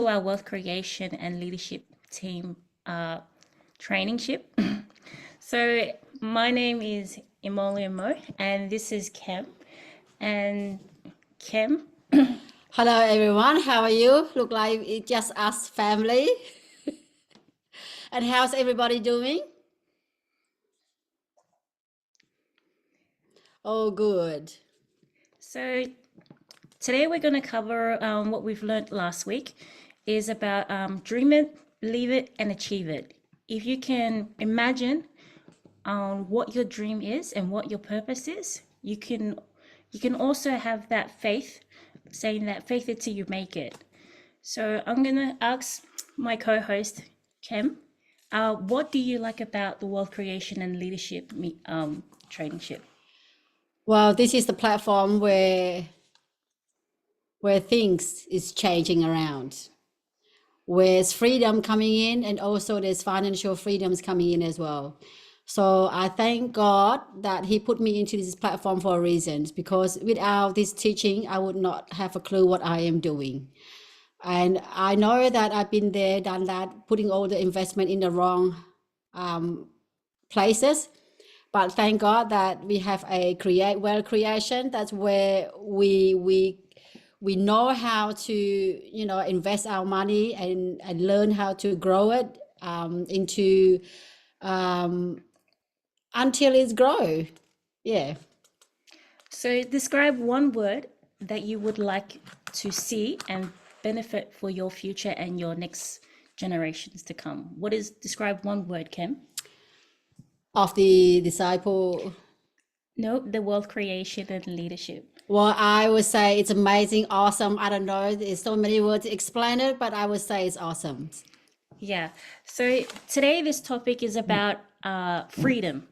our wealth creation and leadership team trainingship. So my name is Imolia Mo, and this is Kem. And Kem. Hello everyone, how are you? Look like it's just us family. And how's everybody doing? Oh, good. So today we're going to cover what we've learned last week is about dream it, believe it, and achieve it. If you can imagine what your dream is and what your purpose is, you can also have that faith, saying that faith it till you make it. So I'm gonna ask my co-host Kem, what do you like about the wealth creation and leadership trainingship? Well, this is the platform where things is changing around. Where's freedom coming in, and also there's financial freedoms coming in as well. So I thank God that He put me into this platform for a reason, because without this teaching, I would not have a clue what I am doing. And I know that I've been there, done that, putting all the investment in the wrong places. But thank God that we have a wealth creation. That's where we know how to invest our money and learn how to grow it into until it's grow. Yeah. So describe one word that you would like to see and benefit for your future and your next generations to come. Describe one word, Kem? Of the disciple. No, the wealth creation and leadership. Well, I would say it's amazing, awesome. I don't know, there's so many words to explain it, but I would say it's awesome. Yeah. So today this topic is about freedom.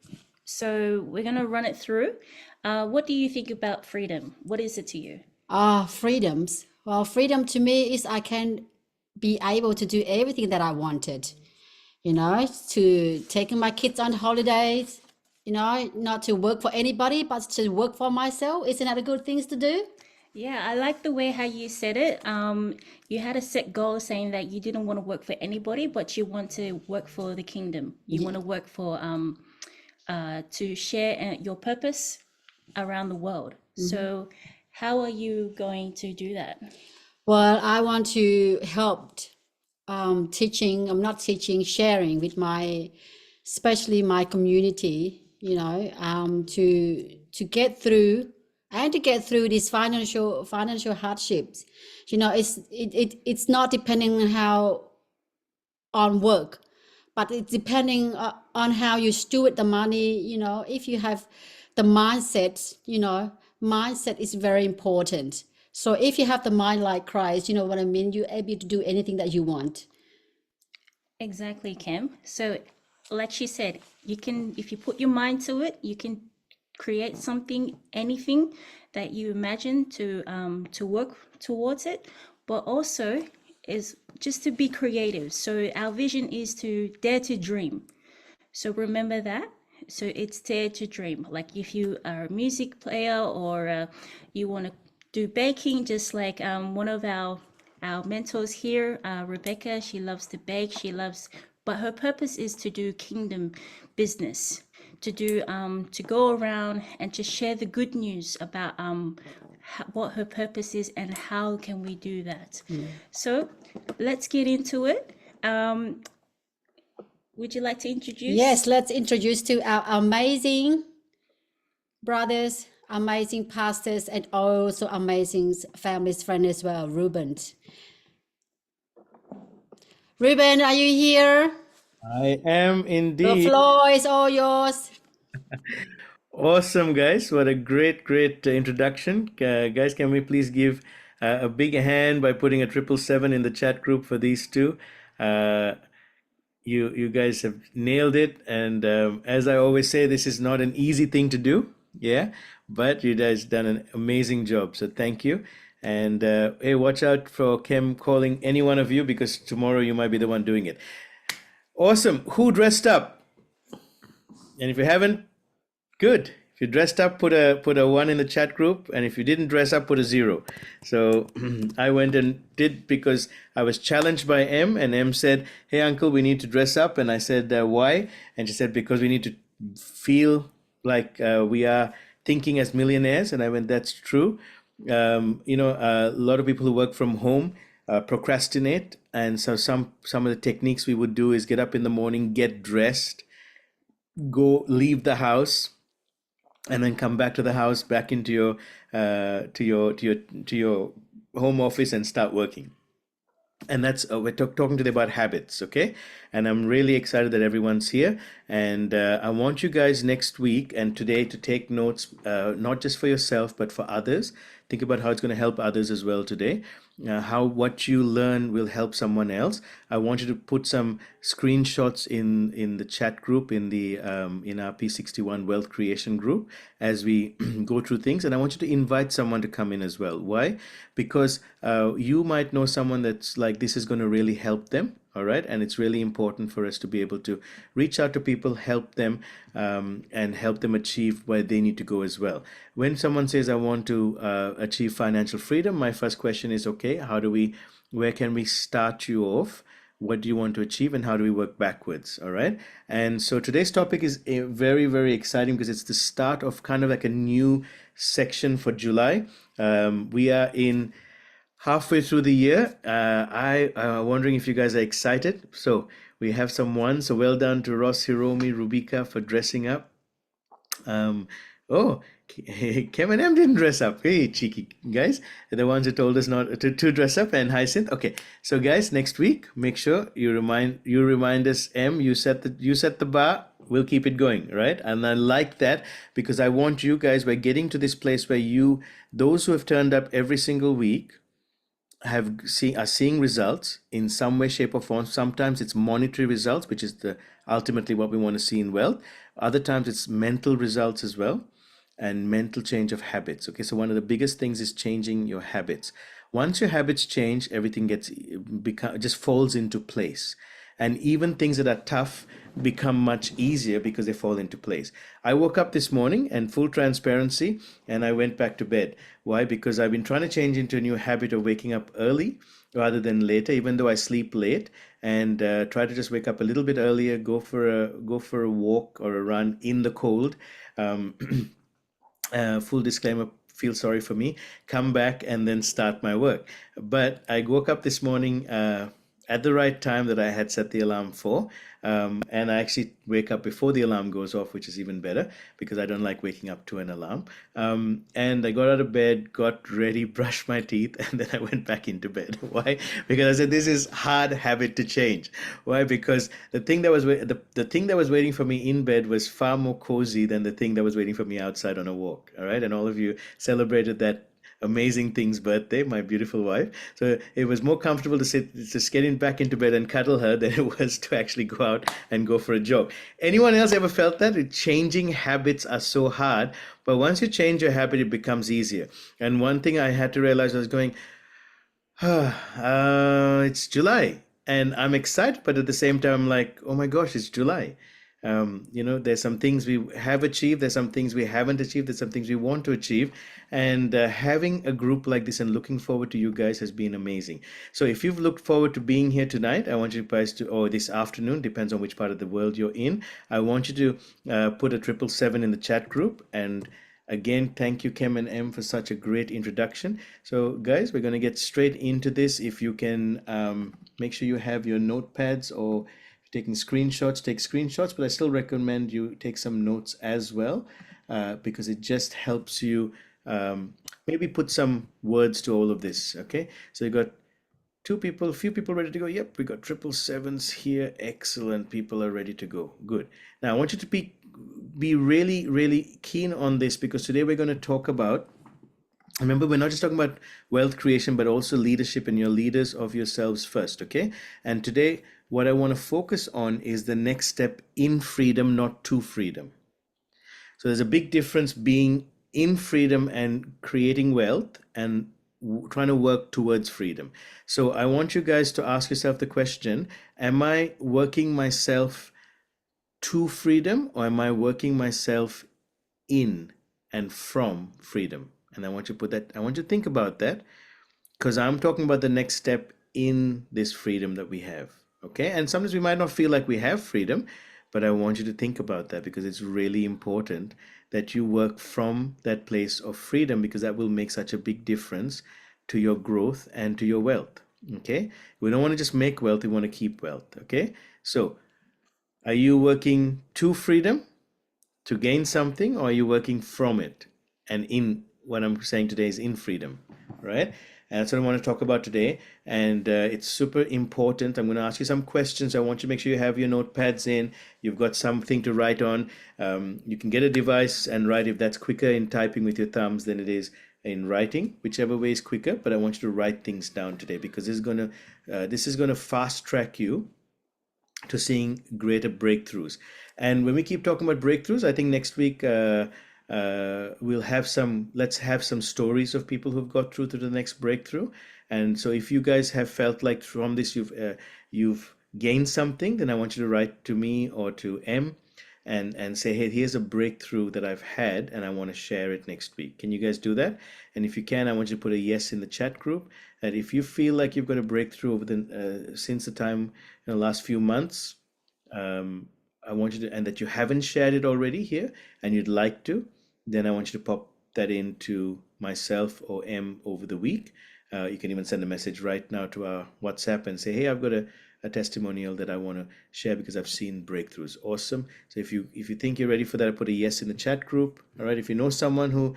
So we're going to run it through. What do you think about freedom? What is it to you? Freedoms. Well, freedom to me is I can be able to do everything that I wanted, to taking my kids on holidays, not to work for anybody, but to work for myself. Isn't that a good thing to do? Yeah, I like the way how you said it. You had a set goal saying that you didn't want to work for anybody, but you want to work for the kingdom. You want to work for to share your purpose around the world. So how are you going to do that? Well, I want to help sharing with especially my community, to get through these financial hardships. It's not depending on work, but it's depending on how you steward the money. If you have the mindset, mindset is very important. So if you have the mind like Christ, you know what I mean, you're able to do anything that you want. Exactly, Kim. So like she said, you can, if you put your mind to it, you can create something, anything that you imagine to work towards it, but also is just to be creative. So our vision is to dare to dream. So remember that. So it's dare to dream. Like if you are a music player or you want to do baking, just like one of our mentors here, Rebecca, she loves to bake. But her purpose is to do kingdom business, to do to go around and to share the good news about what her purpose is and how can we do that. So let's get into it. Would you like to introduce? Yes, let's introduce to our amazing brothers, amazing pastors, and also amazing families, friend as well, Rueben. Rueben, are you here? I am indeed. The floor is all yours. Awesome, guys. What a great introduction. Guys, can we please give a big hand by putting a 777 in the chat group for these two? You guys have nailed it. And as I always say, this is not an easy thing to do. Yeah, but you guys done an amazing job. So thank you. And hey, watch out for Kem calling any one of you, because tomorrow you might be the one doing it. Awesome. Who dressed up? And if you haven't, good. If you dressed up, put a one in the chat group, and if you didn't dress up, put a zero. So I went and did because I was challenged by M, and M said, "Hey, uncle, we need to dress up," and I said, "Why?" And she said, "Because we need to feel like we are thinking as millionaires." And I went, "That's true." A lot of people who work from home procrastinate, and so some of the techniques we would do is get up in the morning, get dressed, go leave the house, and then come back to the house, back into your to your home office and start working. And that's we're talking today about habits, okay? And I'm really excited that everyone's here. And I want you guys next week and today to take notes, not just for yourself but for others. Think about how it's going to help others as well today. How what you learn will help someone else. I want you to put some screenshots in the chat group in our P61 Wealth Creation group as we go through things. And I want you to invite someone to come in as well. Why? Because you might know someone that's like this is going to really help them. All right, and it's really important for us to be able to reach out to people, help them, and help them achieve where they need to go as well. When someone says, "I want to achieve financial freedom," my first question is, "Okay, where can we start you off? What do you want to achieve, and how do we work backwards?" All right, and so today's topic is very, very exciting because it's the start of kind of like a new section for July. We are in halfway through the year. I wondering if you guys are excited. So we have some ones. So well done to Ross, Hiromi, Rubika for dressing up. Um, oh, Kevin M didn't dress up. Hey, cheeky guys. The ones who told us not to dress up, and Hyacinth. Okay, so guys, next week, make sure you remind us. M, you set the bar. We'll keep it going, right? And I like that because I want you guys. We're getting to this place where those who have turned up every single week, are seeing results in some way, shape, or form. Sometimes it's monetary results, which is ultimately what we want to see in wealth. Other times it's mental results as well, and mental change of habits. Okay, so one of the biggest things is changing your habits. Once your habits change, everything just falls into place. And even things that are tough become much easier because they fall into place. I woke up this morning and full transparency, and I went back to bed. Why? Because I've been trying to change into a new habit of waking up early rather than later, even though I sleep late, and try to just wake up a little bit earlier, go for a walk or a run in the cold. Um, Full disclaimer, feel sorry for me, come back and then start my work. But I woke up this morning at the right time that I had set the alarm for. And I actually wake up before the alarm goes off, which is even better because I don't like waking up to an alarm. And I got out of bed, got ready, brushed my teeth, and then I went back into bed. Why? Because I said this is hard habit to change. Why? Because the thing that was waiting for me in bed was far more cozy than the thing that was waiting for me outside on a walk. All right, and all of you celebrated that amazing thing's birthday, my beautiful wife. So it was more comfortable to just get back into bed and cuddle her than it was to actually go out and go for a jog. Anyone else ever felt that? Changing habits are so hard, but once you change your habit, it becomes easier. And one thing I had to realize, I was going, it's July, and I'm excited, but at the same time, I'm like, oh my gosh, it's July. There's some things we have achieved, there's some things we haven't achieved, there's some things we want to achieve, and having a group like this and looking forward to you guys has been amazing. So if you've looked forward to being here tonight, I want you guys to, or this afternoon, depends on which part of the world you're in, I want you to put a 777 in the chat group. And again, thank you, Kem and M, for such a great introduction. So, guys, we're going to get straight into this. If you can make sure you have your notepads, or if you're taking screenshots, take screenshots, but I still recommend you take some notes as well because it just helps you maybe put some words to all of this. Okay, so you got a few people ready to go. Yep, we got 777s here. Excellent. People are ready to go. Good. Now, I want you to be really, really keen on this because today we're going to talk about, remember, we're not just talking about wealth creation, but also leadership, and you're leaders of yourselves first, okay? And today, what I want to focus on is the next step in freedom, not to freedom. So there's a big difference being in freedom and creating wealth and trying to work towards freedom. So I want you guys to ask yourself the question, am I working myself to freedom, or am I working myself in and from freedom. And I want you to put that, I want you to think about that, because I'm talking about the next step in this freedom that we have. Okay. And sometimes we might not feel like we have freedom, but I want you to think about that because it's really important that you work from that place of freedom, because that will make such a big difference to your growth and to your wealth. Okay. We don't want to just make wealth, we want to keep wealth. Okay. So, are you working to freedom to gain something, or are you working from it? And in what I'm saying today is in freedom, right? And that's what I want to talk about today. And it's super important. I'm going to ask you some questions. I want you to make sure you have your notepads in. You've got something to write on. You can get a device and write if that's quicker in typing with your thumbs than it is in writing, whichever way is quicker. But I want you to write things down today, because this is going to fast track you to seeing greater breakthroughs. And when we keep talking about breakthroughs, I think next week let's have some stories of people who've got through to the next breakthrough. And so if you guys have felt like from this you've gained something, then I want you to write to me or to M and say, hey, here's a breakthrough that I've had and I want to share it next week. Can you guys do that? And if you can, I want you to put a yes in the chat group. And if you feel like you've got a breakthrough over the since the time in the last few months, I want you to, and that you haven't shared it already here and you'd like to, then I want you to pop that into myself or M over the week. You can even send a message right now to our WhatsApp and say, hey, I've got a testimonial that I want to share because I've seen breakthroughs. Awesome. So if you think you're ready for that, put a yes in the chat group. All right. If you know someone who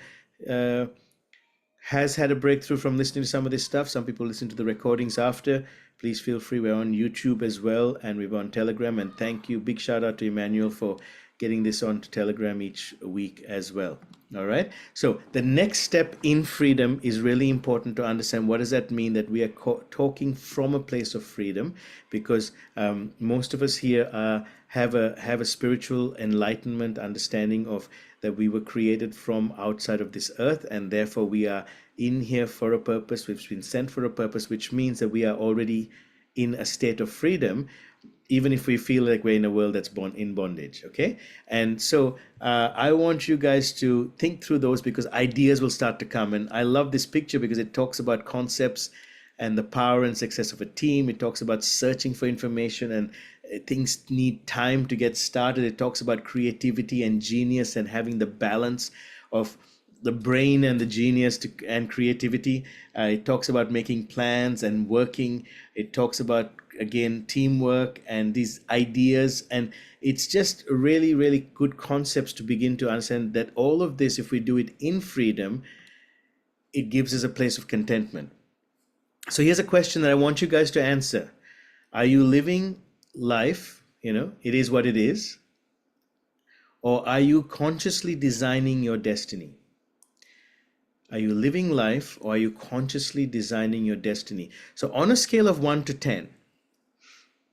has had a breakthrough from listening to some of this stuff, some people listen to the recordings after, please feel free. We're on YouTube as well, and we're on Telegram. And thank you. Big shout out to Emmanuel for getting this on to Telegram each week as well. All right. So the next step in freedom is really important to understand. What does that mean that we are talking from a place of freedom? Because most of us here have a spiritual enlightenment understanding of that we were created from outside of this earth, and therefore we are in here for a purpose. We've been sent for a purpose, which means that we are already in a state of freedom, even if we feel like we're in a world that's born in bondage. Okay. And so I want you guys to think through those, because ideas will start to come. And I love this picture because it talks about concepts and the power and success of a team. It talks about searching for information, and things need time to get started. It talks about creativity and genius and having the balance of the brain and the genius and creativity. It talks about making plans and working. It talks about, again, teamwork and these ideas. And it's just really, really good concepts to begin to understand that all of this, if we do it in freedom, it gives us a place of contentment. So here's a question that I want you guys to answer. Are you living life, it is what it is? Or are you consciously designing your destiny? Are you living life, or are you consciously designing your destiny? So on a scale of 1 to 10,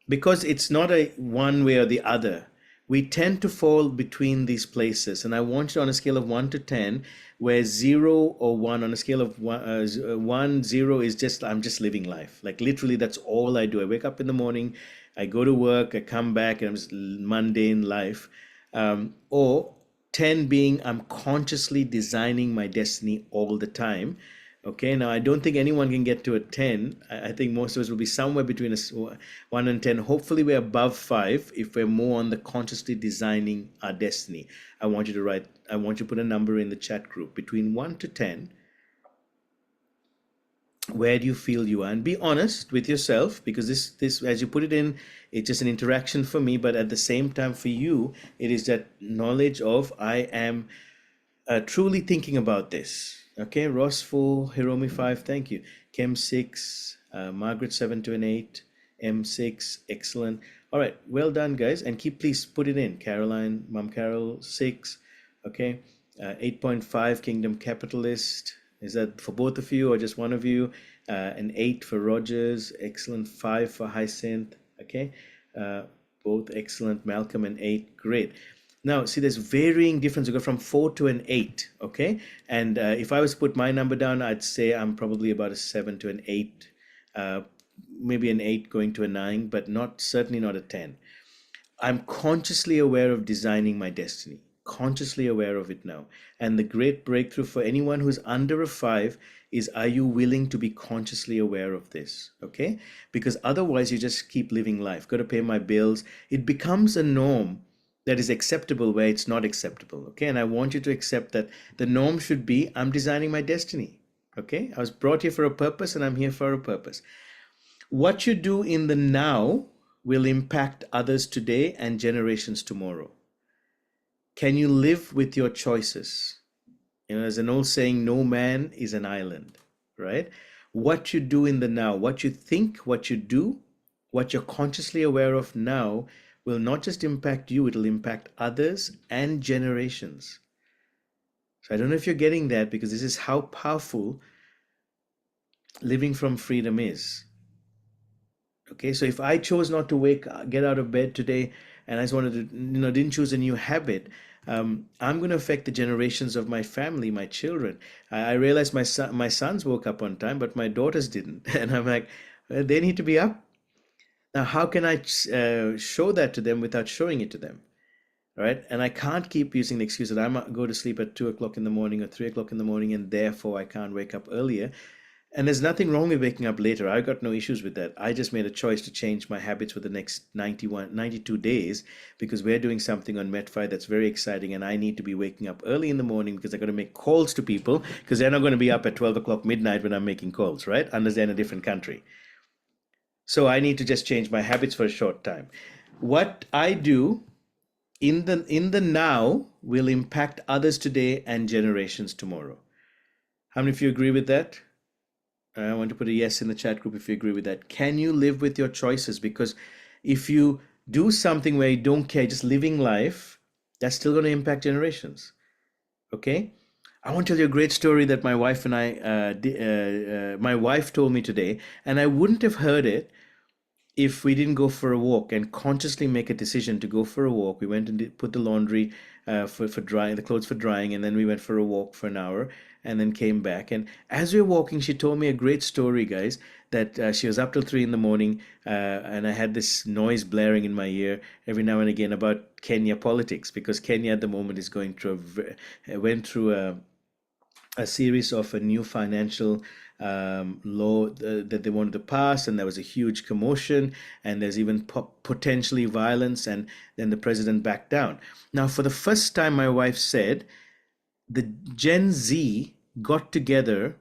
because it's not a one way or the other, we tend to fall between these places. And I want you on a scale of 1 to 10, where 0 or 1, on a scale of 1, 0 is just, I'm just living life. Like literally, that's all I do. I wake up in the morning, I go to work, I come back, and I'm just mundane life. Or 10 being, I'm consciously designing my destiny all the time. Okay, now I don't think anyone can get to a 10. I think most of us will be somewhere between 1 and 10. Hopefully we're above 5 if we're more on the consciously designing our destiny. I want you to put a number in the chat group between 1 to 10. Where do you feel you are? And be honest with yourself, because this as you put it in, it's just an interaction for me, but at the same time for you, it is that knowledge of, I am truly thinking about this. Okay, Ross 4, Hiromi 5, thank you. Kem 6, Margaret 7 to an 8, M6, excellent. All right, well done, guys. And please put it in. Caroline, Mom Carol 6, okay. 8.5, Kingdom Capitalist. Is that for both of you or just one of you? An 8 for Rogers, excellent. 5 for Hyacinth, okay. Both excellent. Malcolm, an 8, great. Now, see, there's varying difference. We go from 4 to an 8, okay? And if I was to put my number down, I'd say I'm probably about a 7 to an 8, maybe an 8 going to a 9, but certainly not a 10. I'm consciously aware of designing my destiny. consciously aware of it now. And the great breakthrough for anyone who's under a 5 is, are you willing to be consciously aware of this? Okay? Because otherwise you just keep living life. Got to pay my bills. It becomes a norm that is acceptable where it's not acceptable. Okay? And I want you to accept that the norm should be, I'm designing my destiny. Okay? I was brought here for a purpose and I'm here for a purpose. What you do in the now will impact others today and generations tomorrow. Can you live with your choices? There's an old saying, no man is an island, right? What you do in the now, what you think, what you do, what you're consciously aware of now will not just impact you, it'll impact others and generations. So I don't know if you're getting that, because this is how powerful living from freedom is. Okay, so if I chose not to get out of bed today, and I just wanted to, didn't choose a new habit, I'm going to affect the generations of my family, my children. I realized my sons woke up on time, but my daughters didn't, and I'm like, well, they need to be up. Now, how can I show that to them without showing it to them, right? And I can't keep using the excuse that I go to sleep at 2 o'clock in the morning or 3 o'clock in the morning, and therefore I can't wake up earlier. And there's nothing wrong with waking up later. I got no issues with that. I just made a choice to change my habits for the next 92 days, because we're doing something on Metfi that's very exciting, and I need to be waking up early in the morning because I got to make calls to people, because they're not going to be up at 12 o'clock midnight when I'm making calls, right? Unless they're in a different country. So I need to just change my habits for a short time. What I do in the now will impact others today and generations tomorrow. How many of you agree with that? I want to put a yes in the chat group if you agree with that. Can you live with your choices? Because if you do something where you don't care, just living life, that's still going to impact generations. Okay? I want to tell you a great story that my wife and my wife told me today, and I wouldn't have heard it if we didn't go for a walk and consciously make a decision to go for a walk. We went and put the laundry for drying, the clothes for drying, and then we went for a walk for an hour and then came back. And as we were walking, she told me a great story, guys, that she was up till 3 in the morning, and I had this noise blaring in my ear every now and again about Kenya politics, because Kenya at the moment is going through went through a series of a new financial law that they wanted to pass, and there was a huge commotion, and there's even potentially violence, and then the president backed down. Now, for the first time, my wife said, the Gen Z got together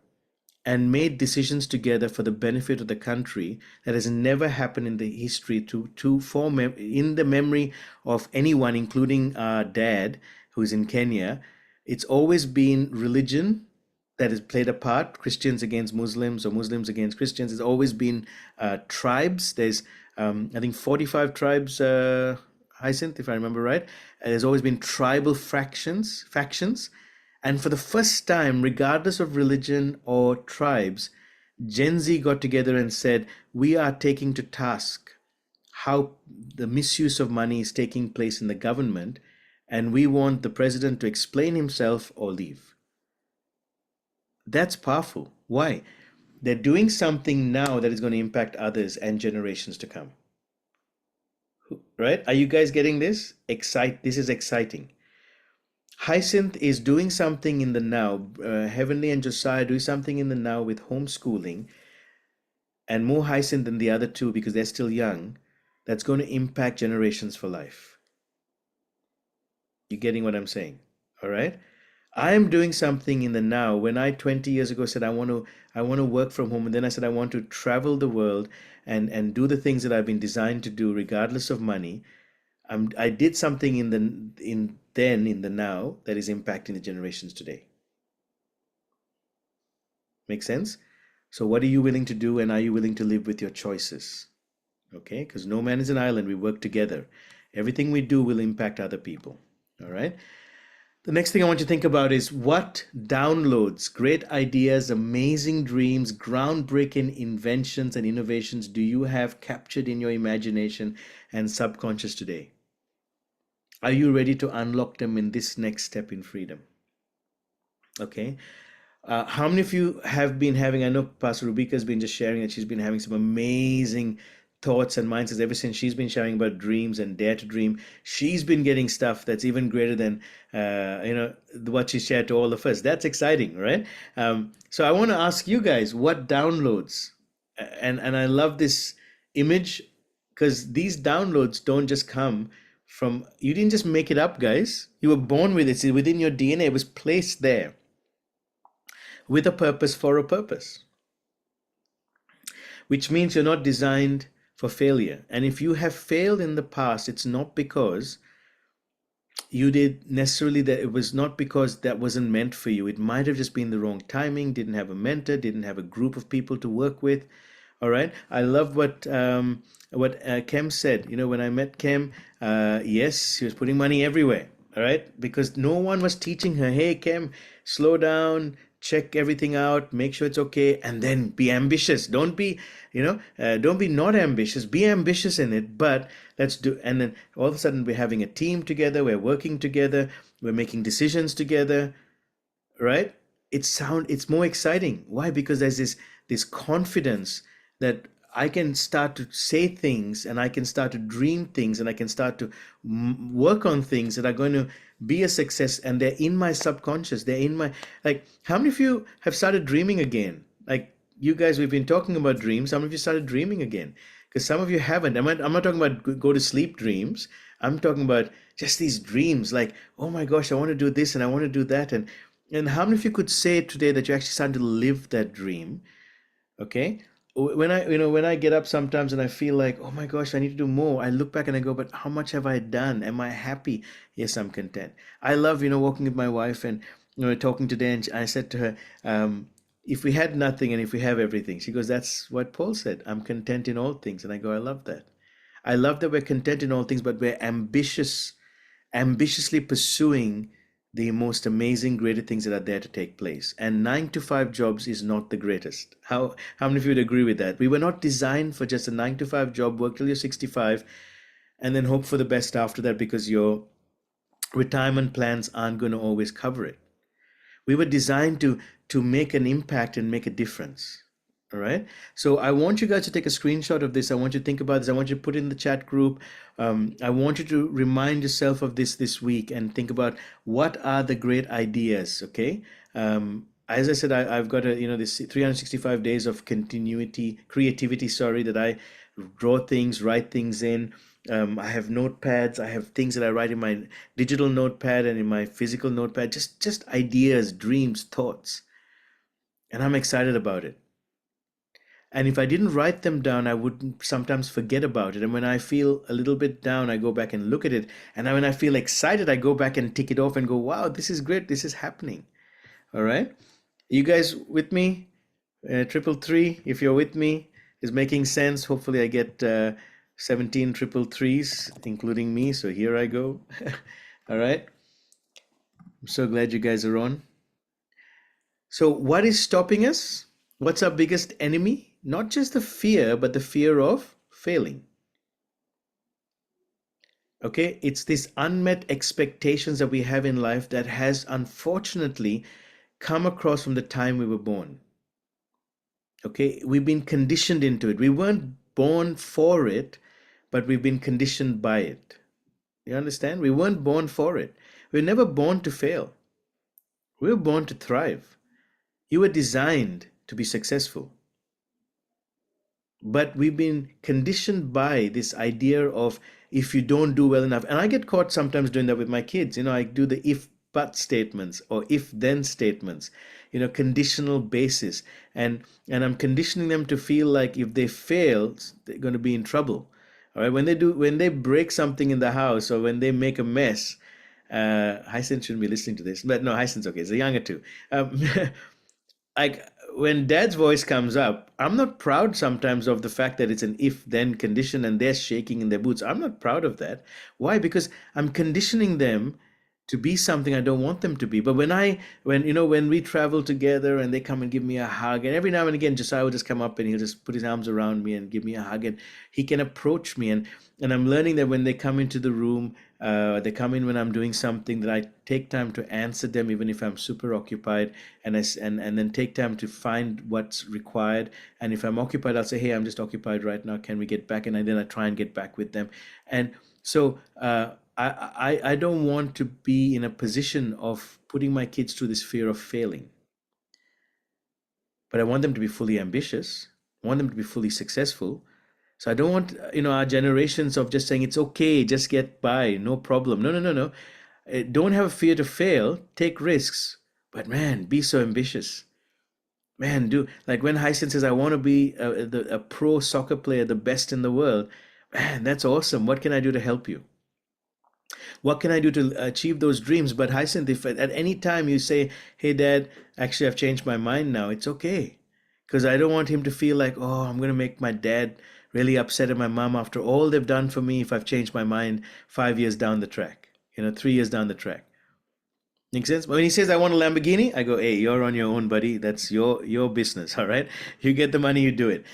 and made decisions together for the benefit of the country that has never happened in the history in the memory of anyone, including our dad, who's in Kenya. It's always been religion that has played a part, Christians against Muslims or Muslims against Christians. It's always been tribes. There's, I think, 45 tribes, Hyacinth, if I remember right. There's always been tribal factions. And for the first time, regardless of religion or tribes, Gen Z got together and said, we are taking to task how the misuse of money is taking place in the government, and we want the president to explain himself or leave. That's powerful. Why? They're doing something now that is going to impact others and generations to come. Right? Are you guys getting this? This is exciting. Hyacinth is doing something in the now. Heavenly and Josiah doing something in the now with homeschooling, and more Hyacinth than the other two because they're still young. That's going to impact generations for life. You getting what I'm saying? All right. I am doing something in the now. When I 20 years ago said I want to work from home, and then I said I want to travel the world and do the things that I've been designed to do regardless of money. I did something in the now that is impacting the generations today. Make sense? So what are you willing to do, and are you willing to live with your choices? Okay, because no man is an island. We work together. Everything we do will impact other people. All right. The next thing I want you to think about is what downloads, great ideas, amazing dreams, groundbreaking inventions and innovations do you have captured in your imagination and subconscious today? Are you ready to unlock them in this next step in freedom? Okay. How many of you have been having, I know Pastor Rubika has been just sharing that she's been having some amazing thoughts and mindsets ever since she's been sharing about dreams and dare to dream. She's been getting stuff that's even greater than what she shared to all of us. That's exciting, right? So I want to ask you guys, what downloads? And I love this image because these downloads don't just come from, you didn't just make it up, guys. You were born with it. It's within your DNA. It was placed there with a purpose, for a purpose, which means you're not designed for failure. And if you have failed in the past, it's not because you did necessarily that, it was not because that wasn't meant for you. It might have just been the wrong timing, didn't have a mentor, didn't have a group of people to work with. All right. I love what Kem said. When I met Kem, yes, she was putting money everywhere. All right, because no one was teaching her, hey, Kem, slow down, check everything out, make sure it's okay, and then be ambitious. Don't be not ambitious. Be ambitious in it, but let's do. And then all of a sudden, we're having a team together. We're working together. We're making decisions together. Right? It's more exciting. Why? Because there's this confidence that I can start to say things, and I can start to dream things, and I can start to work on things that are going to be a success, and they're in my subconscious. They're in my, like, how many of you have started dreaming again? Like, you guys, we've been talking about dreams. Some of you started dreaming again, because some of you haven't. I'm not talking about go to sleep dreams. I'm talking about just these dreams, like, oh my gosh, I want to do this and I want to do that. And how many of you could say today that you're actually starting to live that dream? Okay. When I get up sometimes and I feel like, oh my gosh, I need to do more, I look back and I go, but how much have I done? Am I happy? Yes, I'm content. I love, walking with my wife and, talking today, and I said to her, if we had nothing and if we have everything, she goes, that's what Paul said. I'm content in all things. And I go, I love that. I love that we're content in all things, but we're ambitiously pursuing the most amazing, greater things that are there to take place. And 9 to 5 jobs is not the greatest. How many of you would agree with that? We were not designed for just a 9 to 5 job, work till you're 65, and then hope for the best after that, because your retirement plans aren't going to always cover it. We were designed to make an impact and make a difference. All right. So I want you guys to take a screenshot of this. I want you to think about this. I want you to put it in the chat group. I want you to remind yourself of this week and think about what are the great ideas. Okay. As I said, I've got this 365 days of creativity, sorry, that I draw things, write things in. I have notepads. I have things that I write in my digital notepad and in my physical notepad, just ideas, dreams, thoughts. And I'm excited about it. And if I didn't write them down, I would sometimes forget about it. And when I feel a little bit down, I go back and look at it. And when I feel excited, I go back and tick it off and go, wow, this is great. This is happening. All right. You guys with me? 333, if you're with me, is making sense. Hopefully I get 17 333s, including me. So here I go. All right. I'm so glad you guys are on. So what is stopping us? What's our biggest enemy? Not just the fear, but the fear of failing. Okay, it's these unmet expectations that we have in life that has unfortunately come across from the time we were born. Okay, we've been conditioned into it. We weren't born for it, but we've been conditioned by it. You understand? We weren't born for it. We were never born to fail. We were born to thrive. You were designed to be successful. But we've been conditioned by this idea of if you don't do well enough. And I get caught sometimes doing that with my kids. I do the if but statements or if then statements, conditional basis. And I'm conditioning them to feel like if they fail, they're going to be in trouble. All right. When they break something in the house or when they make a mess, Hyson shouldn't be listening to this, but no, Hyson's okay. It's the younger two. Like when dad's voice comes up, I'm not proud sometimes of the fact that it's an if-then condition and they're shaking in their boots. I'm not proud of that. Why? Because I'm conditioning them to be something I don't want them to be. But when we travel together and they come and give me a hug, and every now and again, Josiah will just come up and he'll just put his arms around me and give me a hug, and he can approach me. And I'm learning that when they come into the room, They come in when I'm doing something, that I take time to answer them, even if I'm super occupied, and then take time to find what's required. And if I'm occupied, I'll say, "Hey, I'm just occupied right now. Can we get back?" And then I try and get back with them. And so I don't want to be in a position of putting my kids through this fear of failing, but I want them to be fully ambitious. I want them to be fully successful. So I don't want, our generations of just saying it's okay, just get by, no problem. No, no, no, no. Don't have a fear to fail. Take risks, but man, be so ambitious. Man, do like when Hyson says, "I want to be a pro soccer player, the best in the world." Man, that's awesome. What can I do to help you? What can I do to achieve those dreams? But Hyacinth, if at any time you say, "Hey, Dad, actually, I've changed my mind now," it's okay. Because I don't want him to feel like, "Oh, I'm going to make my dad really upset at my mom after all they've done for me if I've changed my mind 5 years down the track, 3 years down the track." Make sense? But when he says, "I want a Lamborghini," I go, "Hey, you're on your own, buddy. That's your business, all right? You get the money, you do it."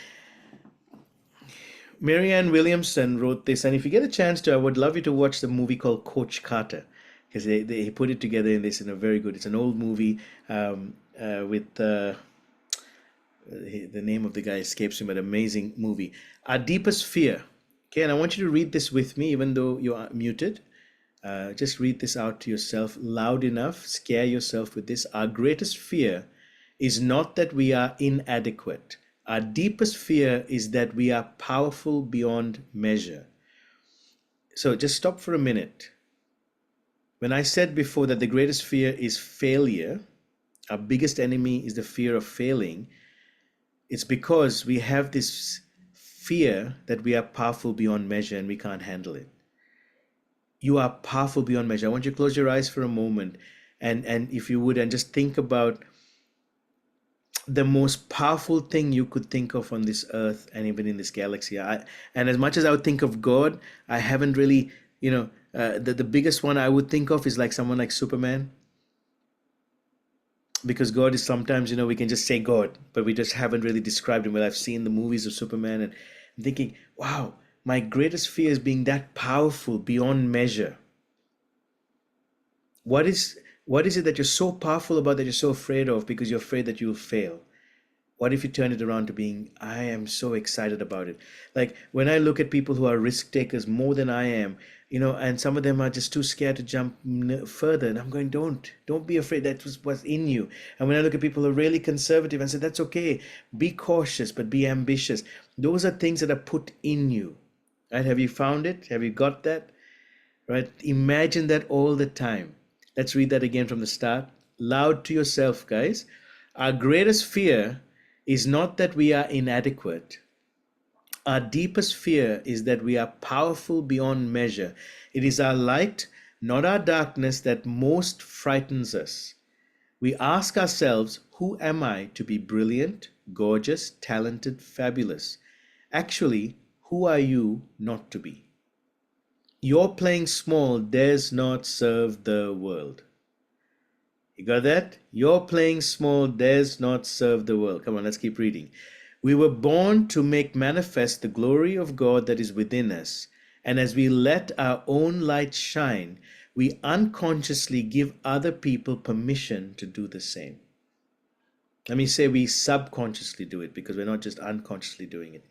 Marianne Williamson wrote this, and if you get a chance to, I would love you to watch the movie called Coach Carter, because they put it together in this in a very good. It's an old movie with the name of the guy escapes me, but amazing movie. Our deepest fear. Okay, and I want you to read this with me, even though you are muted. Just read this out to yourself loud enough. Scare yourself with this. Our greatest fear is not that we are inadequate. Our deepest fear is that we are powerful beyond measure. So just stop for a minute. When I said before that the greatest fear is failure, our biggest enemy is the fear of failing, it's because we have this fear that we are powerful beyond measure and we can't handle it. You are powerful beyond measure. I want you to close your eyes for a moment, and if you would, and just think about the most powerful thing you could think of on this earth and even in this galaxy. And as much as I would think of God, I haven't really, the biggest one I would think of is like someone like Superman. Because God is sometimes, we can just say God, but we just haven't really described him. Well, I've seen the movies of Superman and I'm thinking, wow, my greatest fear is being that powerful beyond measure. What is it that you're so powerful about that you're so afraid of because you're afraid that you'll fail? What if you turn it around to being, I am so excited about it. Like when I look at people who are risk takers more than I am, and some of them are just too scared to jump further. And I'm going, don't be afraid. That was what's in you. And when I look at people who are really conservative and say, that's okay. Be cautious, but be ambitious. Those are things that are put in you. Right? Have you found it? Have you got that? Right? Imagine that all the time. Let's read that again from the start. Loud to yourself, guys. Our greatest fear is not that we are inadequate. Our deepest fear is that we are powerful beyond measure. It is our light, not our darkness, that most frightens us. We ask ourselves, who am I to be brilliant, gorgeous, talented, fabulous? Actually, who are you not to be? Your playing small dares not serve the world. You got that? Your playing small dares not serve the world. Come on, let's keep reading. We were born to make manifest the glory of God that is within us. And as we let our own light shine, we unconsciously give other people permission to do the same. Let me say we subconsciously do it because we're not just unconsciously doing it.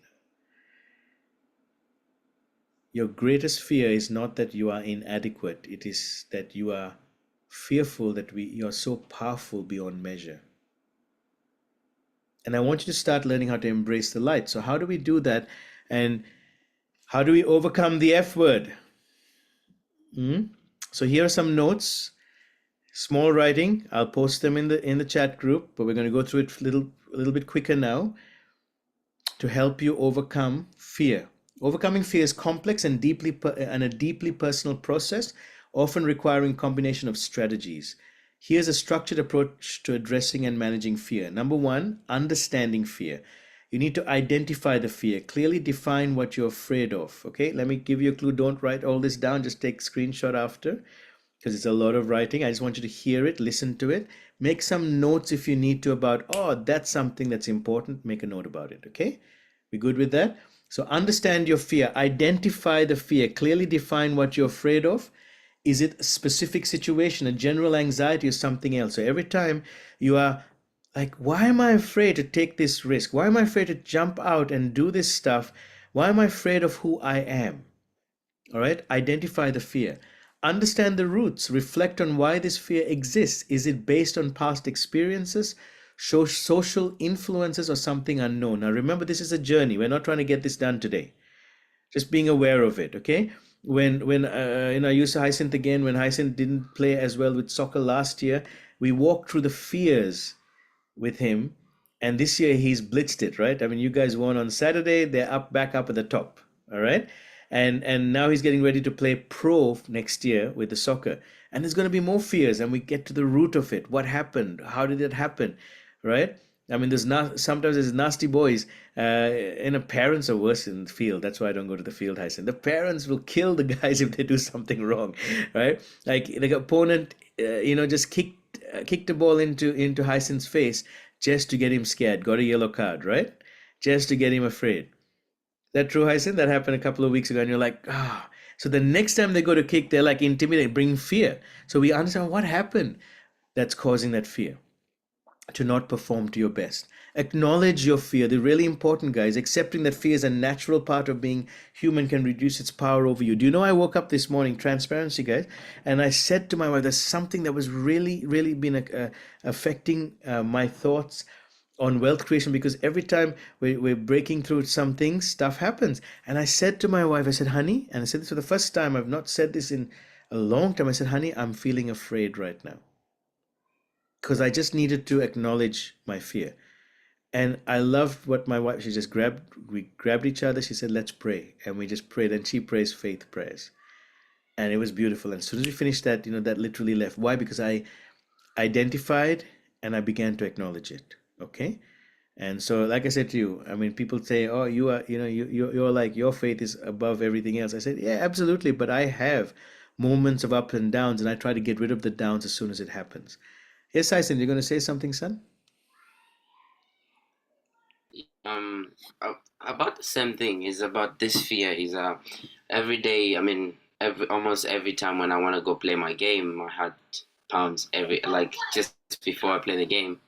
Your greatest fear is not that you are inadequate. It is that you are fearful that you're so powerful beyond measure. And I want you to start learning how to embrace the light. So how do we do that? And how do we overcome the F word? So here are some notes. Small writing. I'll post them in the chat group, but we're going to go through it a little bit quicker now to help you overcome fear. Overcoming fear is complex and a deeply personal process, often requiring a combination of strategies. Here's a structured approach to addressing and managing fear. Number one, understanding fear. You need to identify the fear, clearly define what you're afraid of. Okay, let me give you a clue. Don't write all this down, just take a screenshot after, because it's a lot of writing. I just want you to hear it, listen to it, make some notes if you need to about, oh, that's something that's important, make a note about it. Okay, we good with that? So understand your fear, identify the fear, clearly define what you're afraid of, Is it a specific situation, a general anxiety, or something else? So every time you are like, why am I afraid to take this risk? Why am I afraid to jump out and do this stuff? Why am I afraid of who I am? All right, identify the fear. Understand the roots. Reflect on why this fear exists. Is it based on past experiences, social influences, or something unknown? Now, remember, this is a journey. We're not trying to get this done today. Just being aware of it, okay? When I use Hyacinth again, when Hyacinth didn't play as well with soccer last year, we walked through the fears with him, and this year he's blitzed it, right? I mean, you guys won on Saturday, they're back up at the top, all right? And now he's getting ready to play pro next year with the soccer, and there's going to be more fears, and we get to the root of it. What happened? How did it happen, right? I mean, sometimes there's nasty boys, and parents are worse in the field. That's why I don't go to the field, Hyson. The parents will kill the guys if they do something wrong, right? Like the opponent, just kicked the ball into Hyacinth's face just to get him scared. Got a yellow card, right? Just to get him afraid. That true, Hyacinth? That happened a couple of weeks ago, and you're like, ah. So the next time they go to kick, they're like intimidating, bring fear. So we understand what happened that's causing that fear to not perform to your best. Acknowledge your fear. The really important, guys, accepting that fear is a natural part of being human can reduce its power over you. Do you know, I woke up this morning, transparency, guys, and I said to my wife, there's something that was really, really been affecting my thoughts on wealth creation, because every time we're breaking through some things, stuff happens. And I said to my wife, I said, honey, and I said this for the first time, I've not said this in a long time. I said, honey, I'm feeling afraid right now, because I just needed to acknowledge my fear. And I loved what my wife, we grabbed each other. She said, let's pray. And we just prayed, and she prays faith prayers. And it was beautiful. And as soon as we finished that, that literally left. Why? Because I identified and I began to acknowledge it. Okay. And so, like I said to you, I mean, people say, oh, you are, you're like, your faith is above everything else. I said, yeah, absolutely. But I have moments of ups and downs, and I try to get rid of the downs as soon as it happens. Yes, Tyson, you're going to say something, son? About the same thing. Is about this fear. Is every day. I mean, almost every time when I want to go play my game, my heart pounds just before I play the game.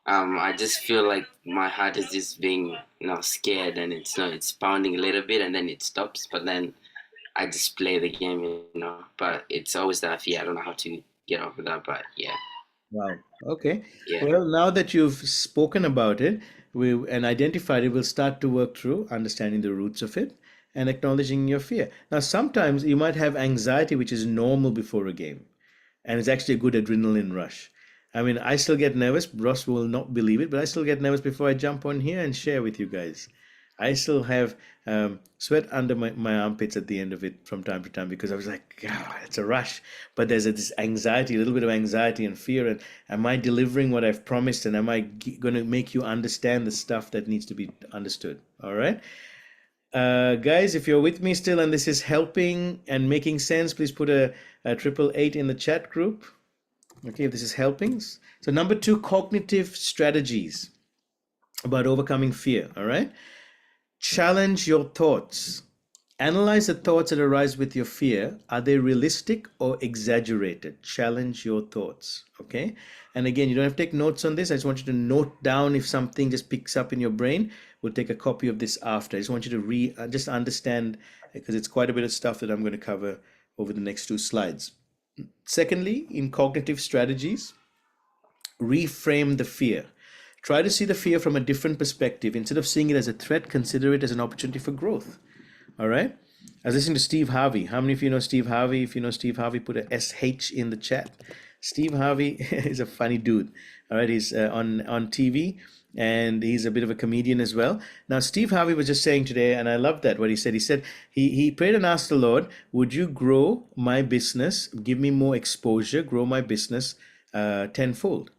I just feel like my heart is just being scared, and it's pounding a little bit, and then it stops. But then I just play the game, But it's always that fear. I don't know how to get over that, but yeah. Wow. Okay. Yeah. Well, now that you've spoken about it and identified it, we'll start to work through understanding the roots of it and acknowledging your fear. Now, sometimes you might have anxiety, which is normal before a game, and it's actually a good adrenaline rush. I mean, I still get nervous. Ross will not believe it, but I still get nervous before I jump on here and share with you guys. I still have sweat under my armpits at the end of it from time to time, because I was like, God, it's a rush. But there's this anxiety, a little bit of anxiety and fear. And am I delivering what I've promised? And am I going to make you understand the stuff that needs to be understood? All right. Guys, if you're with me still and this is helping and making sense, please put a 888 in the chat group. Okay, if this is helping. So number 2, cognitive strategies about overcoming fear. All right. Challenge your thoughts. Analyze the thoughts that arise with your fear. Are they realistic or exaggerated? Challenge your thoughts. Okay. And again, you don't have to take notes on this. I just want you to note down if something just picks up in your brain. We'll take a copy of this after. I just want you to just understand, because it's quite a bit of stuff that I'm going to cover over the next 2 slides. Secondly, in cognitive strategies, reframe the fear. Try to see the fear from a different perspective. Instead of seeing it as a threat, consider it as an opportunity for growth. All right. I was listening to Steve Harvey. How many of you know Steve Harvey? If you know Steve Harvey, put a SH in the chat. Steve Harvey is a funny dude. All right. He's on TV, and he's a bit of a comedian as well. Now, Steve Harvey was just saying today, and I love that, what he said. He said he prayed and asked the Lord, would you grow my business, give me more exposure, grow my business tenfold?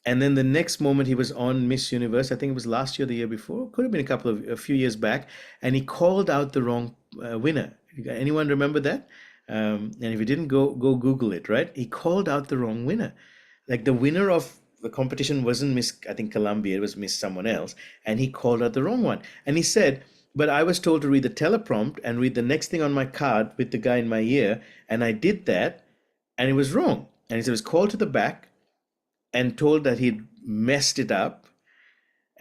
And then the next moment he was on Miss Universe, I think it was last year, the year before, could have been a few years back, and he called out the wrong winner. Anyone remember that? And if you didn't, go Google it, right? He called out the wrong winner. Like, the winner of the competition wasn't Miss, I think, Columbia, it was Miss someone else, and he called out the wrong one. And he said, But I was told to read the teleprompt and read the next thing on my card with the guy in my ear, and I did that, and it was wrong. And he was called to the back and told that he'd messed it up.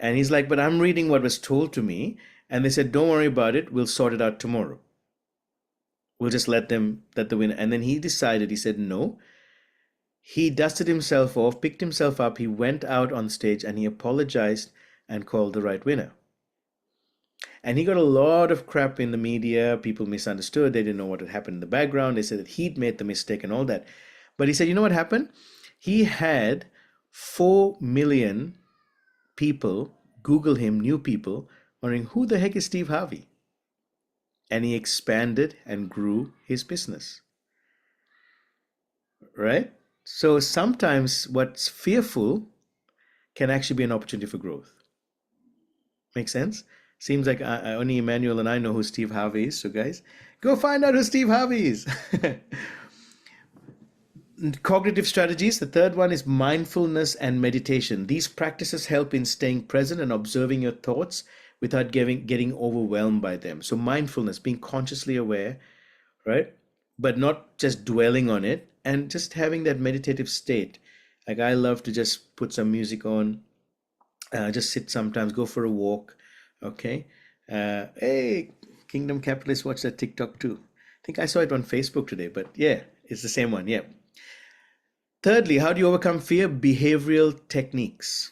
And he's like, but I'm reading what was told to me. And they said, don't worry about it. We'll sort it out tomorrow. We'll just let the winner. And then he decided, he said, no. He dusted himself off, picked himself up. He went out on stage and he apologized and called the right winner. And he got a lot of crap in the media. People misunderstood. They didn't know what had happened in the background. They said that he'd made the mistake and all that. But he said, you know what happened? He had 4 million people Google him, new people, wondering who the heck is Steve Harvey? And he expanded and grew his business. Right? So sometimes what's fearful can actually be an opportunity for growth. Make sense? Seems like only Emmanuel and I know who Steve Harvey is. So guys, go find out who Steve Harvey is. Cognitive strategies. The third one is mindfulness and meditation. These practices help in staying present and observing your thoughts without getting overwhelmed by them. So mindfulness, being consciously aware, right? But not just dwelling on it, and just having that meditative state. Like I love to just put some music on, just sit sometimes, go for a walk. Okay. Hey, Kingdom Capitalists, watch that TikTok too. I think I saw it on Facebook today, but yeah, it's the same one. Yeah. Thirdly, how do you overcome fear? Behavioral techniques.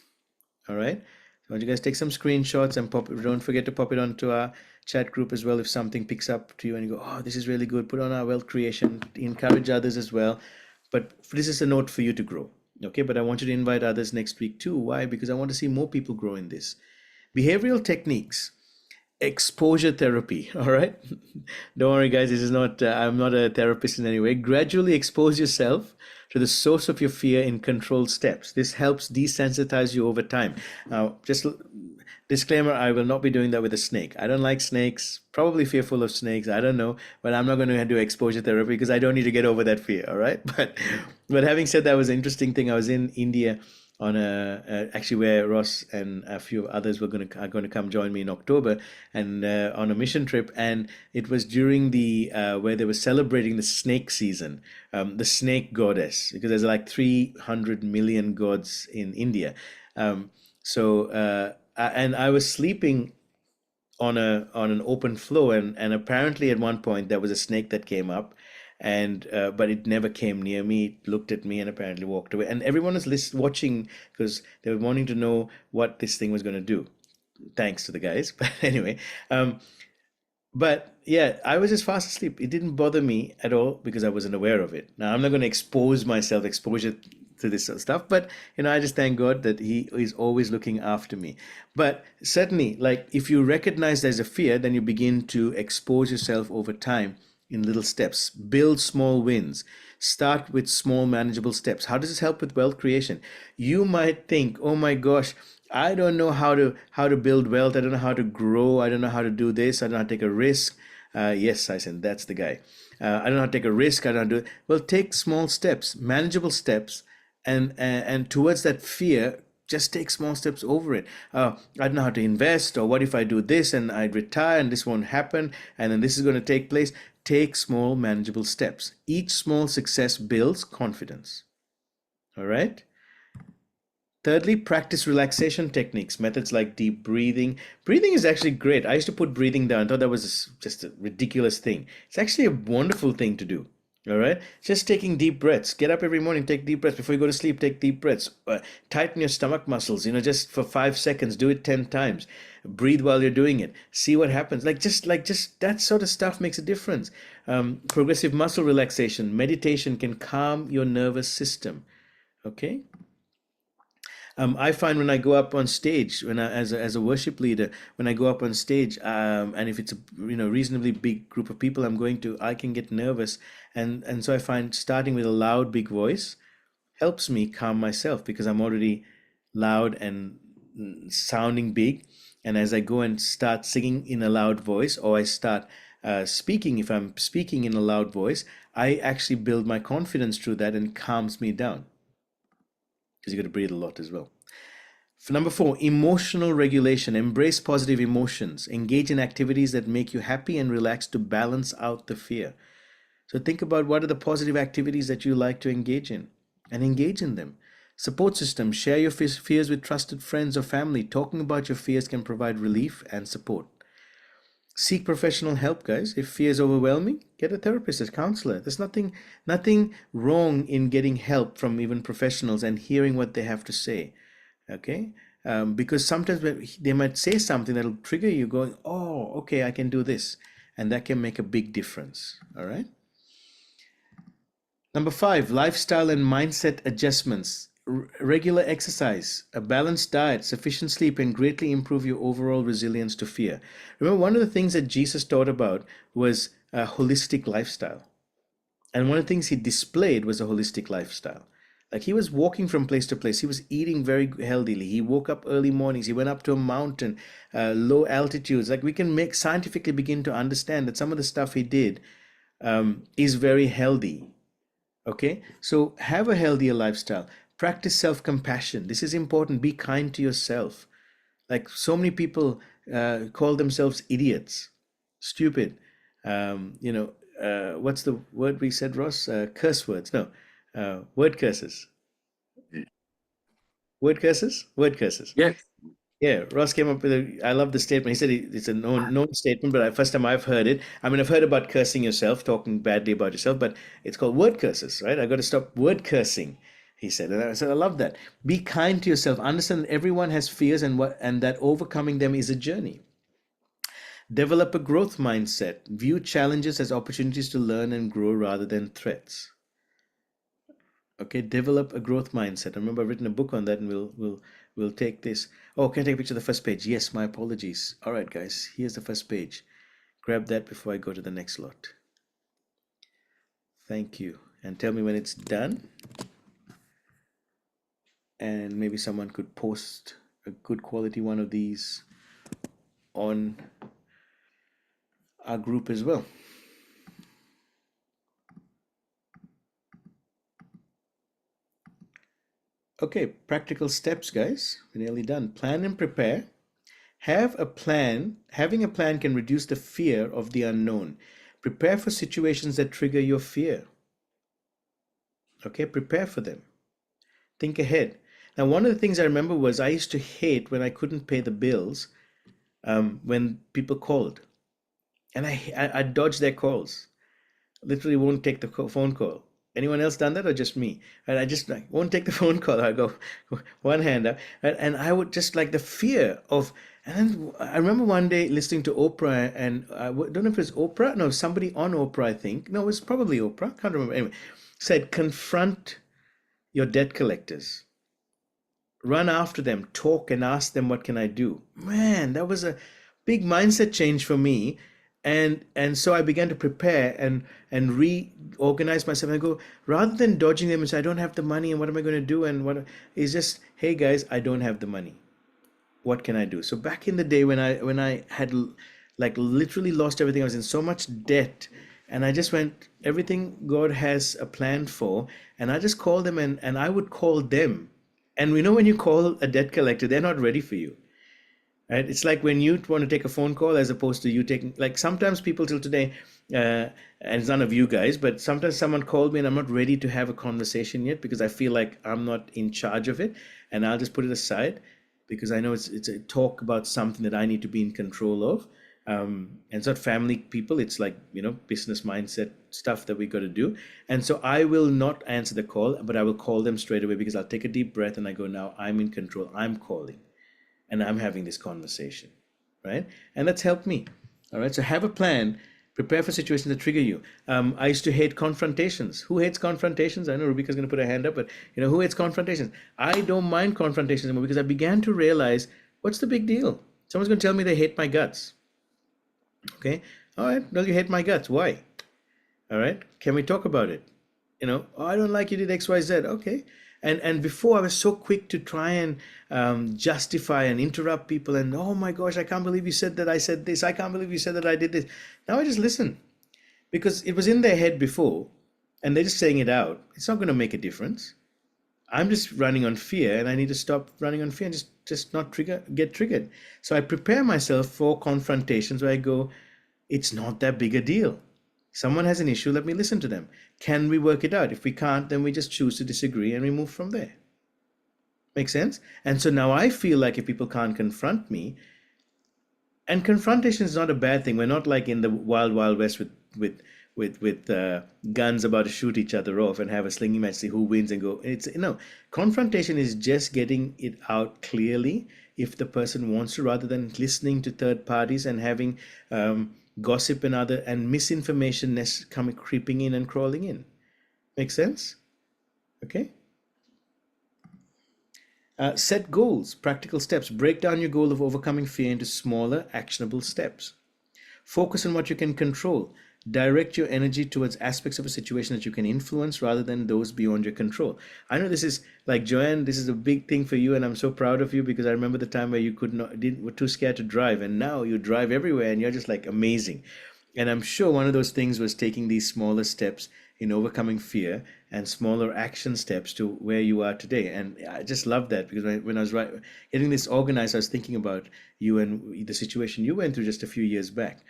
All right. I want you guys to take some screenshots and don't forget to pop it onto our chat group as well. If something picks up to you and you go, oh, this is really good, put on our wealth creation, encourage others as well. But this is a note for you to grow. Okay. But I want you to invite others next week too. Why? Because I want to see more people grow in this. Behavioral techniques. Exposure therapy. All right. Don't worry, guys. This is not, I'm not a therapist in any way. Gradually expose yourself to the source of your fear in controlled steps. This helps desensitize you over time. Now, just disclaimer, I will not be doing that with a snake. I don't like snakes, probably fearful of snakes. I don't know, but I'm not going to do exposure therapy because I don't need to get over that fear. All right. But having said that, was an interesting thing. I was in India on actually where Ross and a few others are going to come join me in October, and on a mission trip. And it was during the where they were celebrating the snake season, the snake goddess, because there's like 300 million gods in India. And I was sleeping on an open floor, and apparently at one point there was a snake that came up, and but it never came near me. It looked at me and apparently walked away, and everyone was watching because they were wanting to know what this thing was going to do, thanks to the guys. But anyway, but yeah, I was just fast asleep. It didn't bother me at all because I wasn't aware of it. Now I'm not going to exposure to this sort of stuff, but I just thank God that He is always looking after me. But certainly, like, if you recognize there's a fear, then you begin to expose yourself over time in little steps. Build small wins. Start with small manageable steps. How does this help with wealth creation? You might think, oh my gosh, I don't know how to build wealth. I don't know how to grow. I don't know how to do this. I don't know how to take a risk. Yes, I said that's the guy. I don't know how to take a risk. I don't know how to do it. Well, take small steps, manageable steps, and towards that fear, just take small steps over it. I don't know how to invest, or what if I do this and I retire and this won't happen, and then this is going to take place. Take small manageable steps. Each small success builds confidence. All right. Thirdly, practice relaxation techniques, methods like deep breathing. Breathing is actually great. I used to put breathing down. I thought that was just a ridiculous thing. It's actually a wonderful thing to do. All right. Just taking deep breaths. Get up every morning, take deep breaths. Before you go to sleep, take deep breaths. Tighten your stomach muscles, just for 5 seconds. Do it 10 times. Breathe while you're doing it. See what happens. Just that sort of stuff makes a difference. Progressive muscle relaxation. Meditation can calm your nervous system. Okay. I find when I go up on stage, as a worship leader, when I go up on stage, and if it's a reasonably big group of people I'm going to, I can get nervous, and so I find starting with a loud, big voice helps me calm myself because I'm already loud and sounding big, and as I go and start singing in a loud voice, or I start speaking, if I'm speaking in a loud voice, I actually build my confidence through that and calms me down. Because you got to breathe a lot as well. Number 4, emotional regulation. Embrace positive emotions. Engage in activities that make you happy and relaxed to balance out the fear. So think about what are the positive activities that you like to engage in and engage in them. Support system. Share your fears with trusted friends or family. Talking about your fears can provide relief and support. Seek professional help, guys. If fear is overwhelming, get a therapist, a counselor. There's nothing wrong in getting help from even professionals and hearing what they have to say. Okay, because sometimes they might say something that'll trigger you going, oh, okay, I can do this, and that can make a big difference. All right. Number 5, lifestyle and mindset adjustments. Regular exercise, a balanced diet, sufficient sleep can greatly improve your overall resilience to fear. Remember, one of the things that Jesus taught about was a holistic lifestyle. And one of the things he displayed was a holistic lifestyle. Like he was walking from place to place. He was eating very healthily. He woke up early mornings. He went up to a mountain, low altitudes. Like we can scientifically begin to understand that some of the stuff he did is very healthy. Okay, so have a healthier lifestyle. Practice self-compassion. This is important. Be kind to yourself. Like so many people call themselves idiots, stupid. What's the word we said, Ross? Curse words. No, word curses. Word curses? Word curses. Yes. Yeah, Ross came up with I love the statement. He said it's a known statement, but first time I've heard it. I mean, I've heard about cursing yourself, talking badly about yourself, but it's called word curses, right? I got to stop word cursing, he said. And I said, I love that. Be kind to yourself. Understand that everyone has fears and that overcoming them is a journey. Develop a growth mindset. View challenges as opportunities to learn and grow rather than threats. Okay, develop a growth mindset. I remember I've written a book on that, and we'll take this. Oh, can I take a picture of the first page? Yes, my apologies. All right, guys, here's the first page. Grab that before I go to the next lot. Thank you. And tell me when it's done. And maybe someone could post a good quality one of these on our group as well. Okay, practical steps, guys. We're nearly done. Plan and prepare. Have a plan. Having a plan can reduce the fear of the unknown. Prepare for situations that trigger your fear. Okay, prepare for them. Think ahead. Now, one of the things I remember was I used to hate when I couldn't pay the bills when people called. And I dodged their calls. Literally won't take the phone call. Anyone else done that or just me? And I just like won't take the phone call. I go one hand up, and I would just like the fear of. And then I remember one day listening to Oprah, and I don't know if it's Oprah. No, somebody on Oprah, I think. No, it was probably Oprah. Can't remember. Anyway, said confront your debt collectors. Run after them, talk and ask them, what can I do? Man, that was a big mindset change for me. And so I began to prepare and reorganize myself and go, rather than dodging them and say, I don't have the money and what am I going to do? And what is just, hey guys, I don't have the money. What can I do? So back in the day when I had like literally lost everything, I was in so much debt, and I just went, everything God has a plan for, and I just called them and I would call them. And we know when you call a debt collector, they're not ready for you. Right? It's like when you want to take a phone call as opposed to you taking, like sometimes people till today, and it's none of you guys, but sometimes someone called me and I'm not ready to have a conversation yet because I feel like I'm not in charge of it, and I'll just put it aside because I know it's a talk about something that I need to be in control of. And it's not family people, it's like, business mindset stuff that we got to do. And so I will not answer the call, but I will call them straight away because I'll take a deep breath and I go, now I'm in control, I'm calling. And I'm having this conversation, right? And that's helped me. All right. So have a plan. Prepare for situations that trigger you. I used to hate confrontations. Who hates confrontations? I know Rubika's going to put her hand up, but who hates confrontations? I don't mind confrontations anymore because I began to realize, what's the big deal? Someone's going to tell me they hate my guts. Okay. All right. Well, you hate my guts. Why? All right. Can we talk about it? Oh, I don't like you did X, Y, Z. Okay. And before I was so quick to try and justify and interrupt people and, oh my gosh, I can't believe you said that I said this. I can't believe you said that I did this. Now I just listen because it was in their head before and they're just saying it out. It's not going to make a difference. I'm just running on fear and I need to stop running on fear and just just not get triggered. So I prepare myself for confrontations where I go, it's not that big a deal. Someone has an issue, let me listen to them. Can we work it out? If we can't, then we just choose to disagree and we move from there. Make sense? And so now I feel like if people can't confront me, and confrontation is not a bad thing. We're not like in the wild, wild west with guns about to shoot each other off and have a slinging match, see who wins and go. It's confrontation is just getting it out clearly if the person wants to, rather than listening to third parties and having gossip and misinformation coming creeping in and crawling in. Make sense? Okay. Set goals, practical steps. Break down your goal of overcoming fear into smaller, actionable steps. Focus on what you can control. Direct your energy towards aspects of a situation that you can influence rather than those beyond your control. I know this is like Joanne, this is a big thing for you, and I'm so proud of you because I remember the time where you were too scared to drive, and now you drive everywhere and you're just like amazing. And I'm sure one of those things was taking these smaller steps in overcoming fear and smaller action steps to where you are today. And I just love that because when I was getting this organized, I was thinking about you and the situation you went through just a few years back.